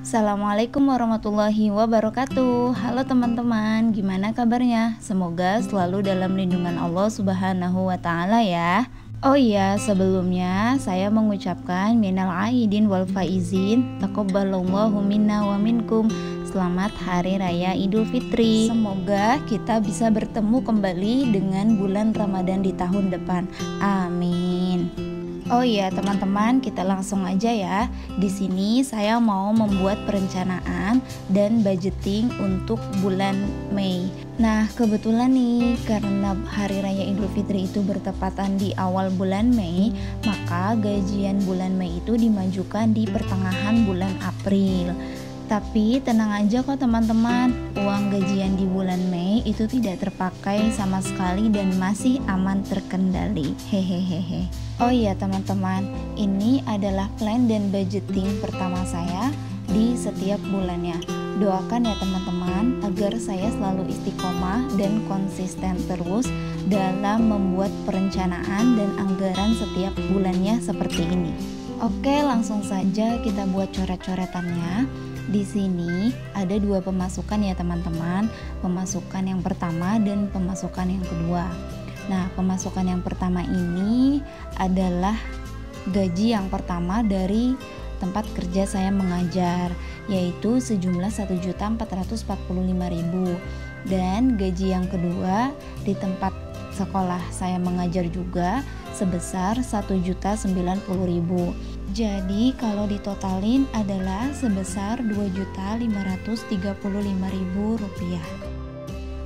Assalamualaikum warahmatullahi wabarakatuh. Halo teman-teman, gimana kabarnya? Semoga selalu dalam lindungan Allah Subhanahu wa Ta'ala ya. Oh iya, sebelumnya saya mengucapkan minal aidin wal faizin, taqabbalallahu minna wa minkum. Selamat Hari Raya Idul Fitri. Semoga kita bisa bertemu kembali dengan bulan Ramadan di tahun depan. Amin. Oh iya teman-teman, kita langsung aja ya. Di sini saya mau membuat perencanaan dan budgeting untuk bulan Mei. Nah, kebetulan nih karena Hari Raya Idul Fitri itu bertepatan di awal bulan Mei, maka gajian bulan Mei itu dimajukan di pertengahan bulan April. Tapi tenang aja kok teman-teman, uang gajian di bulan Mei itu tidak terpakai sama sekali dan masih aman terkendali. Hehehehe. Oh iya teman-teman, ini adalah plan dan budgeting pertama saya di setiap bulannya. Doakan ya teman-teman agar saya selalu istiqomah dan konsisten terus dalam membuat perencanaan dan anggaran setiap bulannya seperti ini. Oke, langsung saja kita buat coret-coretannya. Di sini ada dua pemasukan ya teman-teman, pemasukan yang pertama dan pemasukan yang kedua. Nah, pemasukan yang pertama ini adalah gaji yang pertama dari tempat kerja saya mengajar, yaitu sejumlah 1.445.000, dan gaji yang kedua di tempat sekolah saya mengajar juga sebesar 1.090.000. Jadi kalau ditotalin adalah sebesar 2.535.000 rupiah.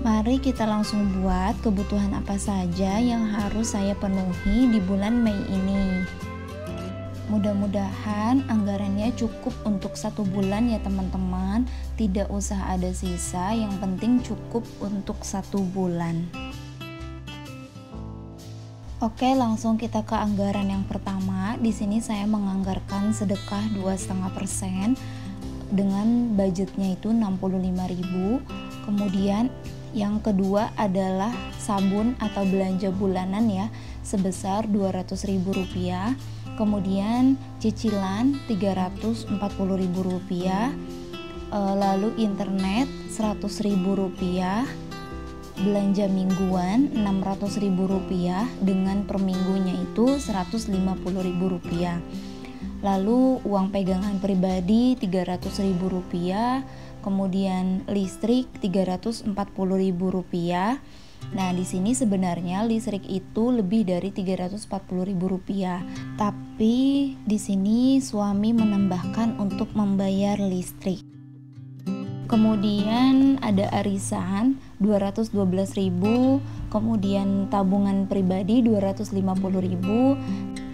Mari kita langsung buat kebutuhan apa saja yang harus saya penuhi di bulan Mei ini. Mudah-mudahan anggarannya cukup untuk 1 bulan ya teman-teman. Tidak usah ada sisa, yang penting cukup untuk 1 bulan. Oke, langsung kita ke anggaran yang pertama. Di sini saya menganggarkan sedekah 2,5% dengan budgetnya itu 65.000. Kemudian yang kedua adalah sabun atau belanja bulanan ya, sebesar 200.000 rupiah. Kemudian cicilan 340.000 rupiah. Lalu internet 100.000 rupiah. Belanja mingguan 600.000 rupiah, dengan per minggunya itu 150.000 rupiah. Lalu uang pegangan pribadi 300.000 rupiah, kemudian listrik 340.000 rupiah. Nah, di sini sebenarnya listrik itu lebih dari 340.000 rupiah, tapi di sini suami menambahkan untuk membayar listrik. Kemudian ada arisan 212.000, kemudian tabungan pribadi 250.000,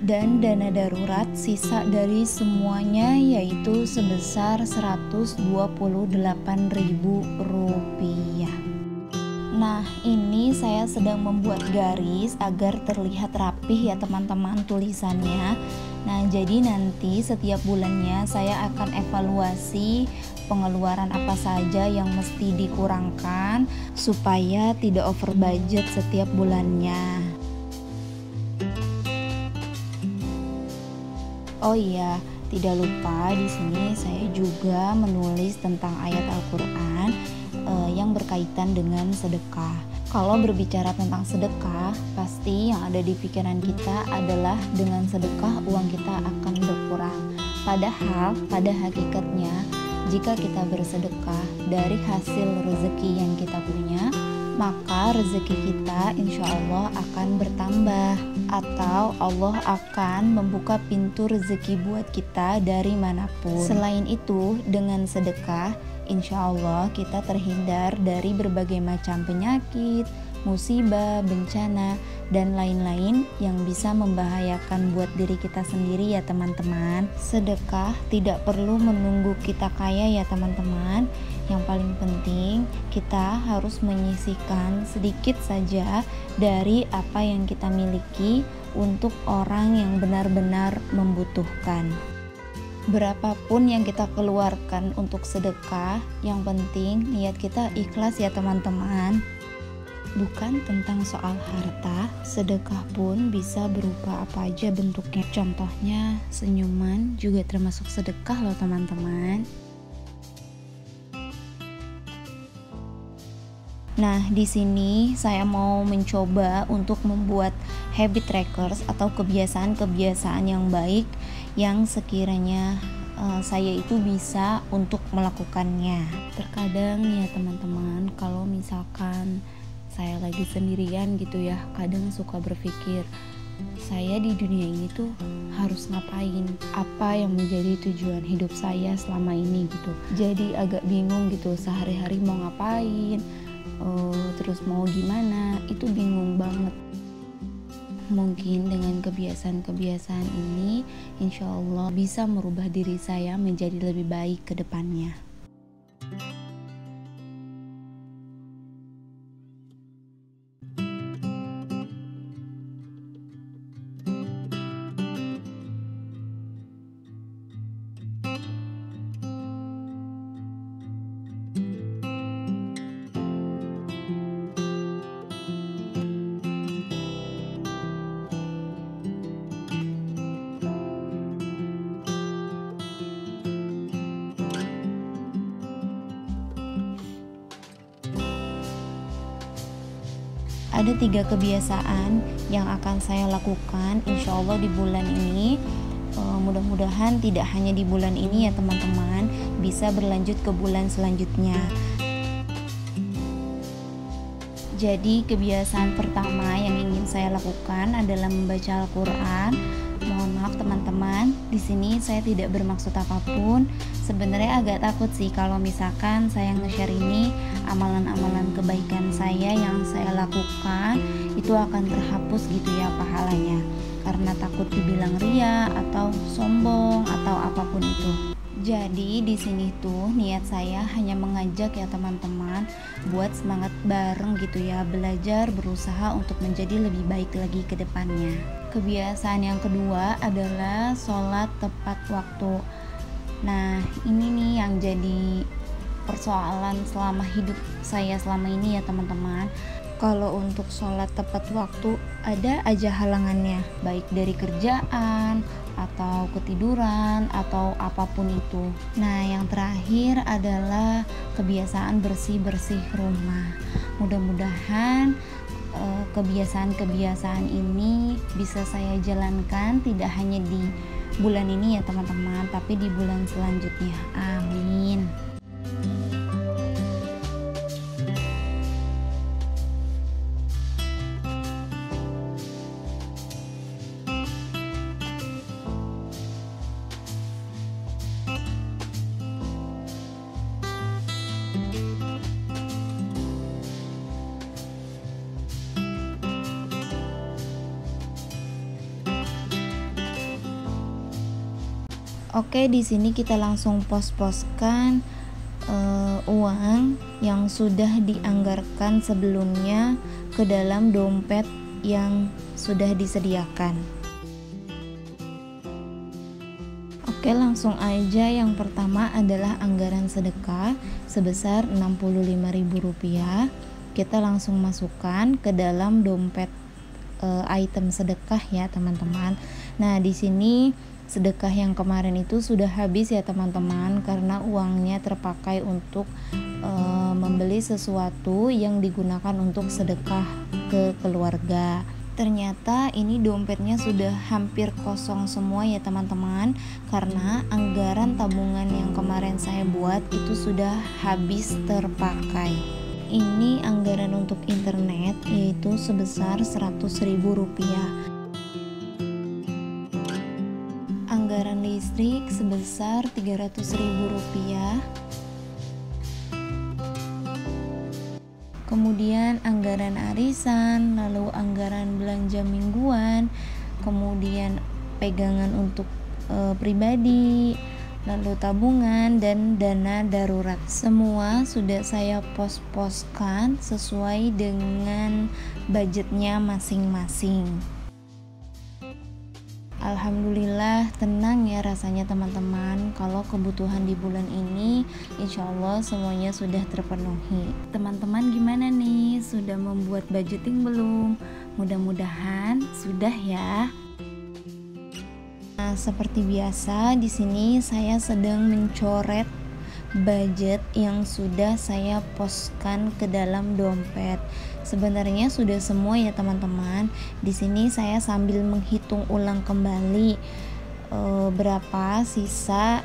dan dana darurat sisa dari semuanya yaitu sebesar 128.000 rupiah. Nah, ini saya sedang membuat garis agar terlihat rapih ya teman-teman tulisannya. Nah, jadi nanti setiap bulannya saya akan evaluasi pengeluaran apa saja yang mesti dikurangkan supaya tidak over budget setiap bulannya. Oh iya, tidak lupa di sini saya juga menulis tentang ayat Al-Qur'an yang berkaitan dengan sedekah. Kalau berbicara tentang sedekah, pasti yang ada di pikiran kita adalah dengan sedekah uang kita akan berkurang. Padahal pada hakikatnya jika kita bersedekah dari hasil rezeki yang kita punya, maka rezeki kita insya Allah akan bertambah, atau Allah akan membuka pintu rezeki buat kita dari manapun. Selain itu, dengan sedekah insya Allah kita terhindar dari berbagai macam penyakit, musibah, bencana, dan lain-lain yang bisa membahayakan buat diri kita sendiri ya teman-teman. Sedekah tidak perlu menunggu kita kaya ya teman-teman. Yang paling penting kita harus menyisihkan sedikit saja dari apa yang kita miliki untuk orang yang benar-benar membutuhkan. Berapapun yang kita keluarkan untuk sedekah, yang penting niat kita ikhlas ya teman-teman. Bukan tentang soal harta, sedekah pun bisa berupa apa aja bentuknya. Contohnya senyuman juga termasuk sedekah loh teman-teman. Nah, di sini saya mau mencoba untuk membuat habit trackers atau kebiasaan-kebiasaan yang baik yang sekiranya saya itu bisa untuk melakukannya. Terkadang ya teman-teman, kalau misalkan saya lagi sendirian gitu ya, kadang suka berpikir, saya di dunia ini tuh harus ngapain, apa yang menjadi tujuan hidup saya selama ini gitu. Jadi agak bingung gitu, sehari-hari mau ngapain, terus mau gimana, itu bingung banget. Mungkin dengan kebiasaan-kebiasaan ini insya Allah bisa merubah diri saya menjadi lebih baik ke depannya. Ada 3 kebiasaan yang akan saya lakukan insya Allah di bulan ini. Mudah-mudahan tidak hanya di bulan ini ya teman-teman, bisa berlanjut ke bulan selanjutnya. Jadi kebiasaan pertama yang ingin saya lakukan adalah membaca Al-Quran. Mohon maaf teman-teman, di sini saya tidak bermaksud apapun. Sebenarnya agak takut sih kalau misalkan saya nge-share ini amalan-amalan kebaikan saya yang saya lakukan itu akan terhapus gitu ya pahalanya, karena takut dibilang ria atau sombong atau apapun itu. Jadi di sini tuh niat saya hanya mengajak ya teman-teman buat semangat bareng gitu ya, belajar berusaha untuk menjadi lebih baik lagi ke depannya. Kebiasaan yang kedua adalah sholat tepat waktu. Nah ini nih yang jadi persoalan selama hidup saya selama ini ya teman-teman. Kalau untuk sholat tepat waktu ada aja halangannya, baik dari kerjaan atau ketiduran atau apapun itu. Nah yang terakhir adalah kebiasaan bersih-bersih rumah. Mudah-mudahan kebiasaan-kebiasaan ini bisa saya jalankan tidak hanya di bulan ini ya teman-teman, tapi di bulan selanjutnya. Amin. Oke, di sini kita langsung pos-poskan uang yang sudah dianggarkan sebelumnya ke dalam dompet yang sudah disediakan. Oke, langsung aja. Yang pertama adalah anggaran sedekah sebesar Rp65.000. Kita langsung masukkan ke dalam dompet item sedekah ya teman-teman. Nah di sini sedekah yang kemarin itu sudah habis ya teman-teman, karena uangnya terpakai untuk membeli sesuatu yang digunakan untuk sedekah ke keluarga. Ternyata ini dompetnya sudah hampir kosong semua ya teman-teman, karena anggaran tabungan yang kemarin saya buat itu sudah habis terpakai. Ini anggaran untuk internet yaitu sebesar Rp100.000. Anggaran listrik sebesar Rp300.000. Kemudian anggaran arisan, lalu anggaran belanja mingguan, kemudian pegangan untuk pribadi, lalu tabungan dan dana darurat. Semua sudah saya pos-poskan sesuai dengan budgetnya masing-masing. Alhamdulillah tenang ya rasanya teman-teman, kalau kebutuhan di bulan ini insya Allah semuanya sudah terpenuhi. Teman-teman gimana nih, sudah membuat budgeting belum? Mudah-mudahan sudah ya. Nah, seperti biasa di sini saya sedang mencoret budget yang sudah saya poskan ke dalam dompet. Sebenarnya sudah semua ya teman-teman. Di sini saya sambil menghitung ulang kembali berapa sisa.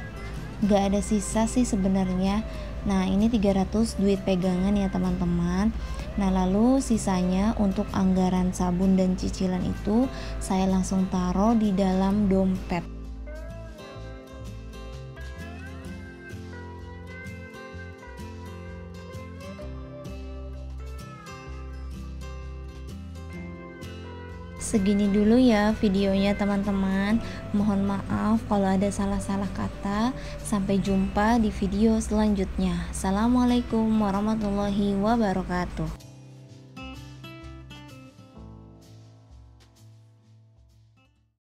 Gak ada sisa sih sebenarnya. Nah, ini 300 duit pegangan ya teman-teman. Nah, lalu sisanya untuk anggaran sabun dan cicilan itu saya langsung taruh di dalam dompet. Segini dulu ya videonya teman-teman. Mohon maaf kalau ada salah-salah kata. Sampai jumpa di video selanjutnya. Assalamualaikum warahmatullahi wabarakatuh.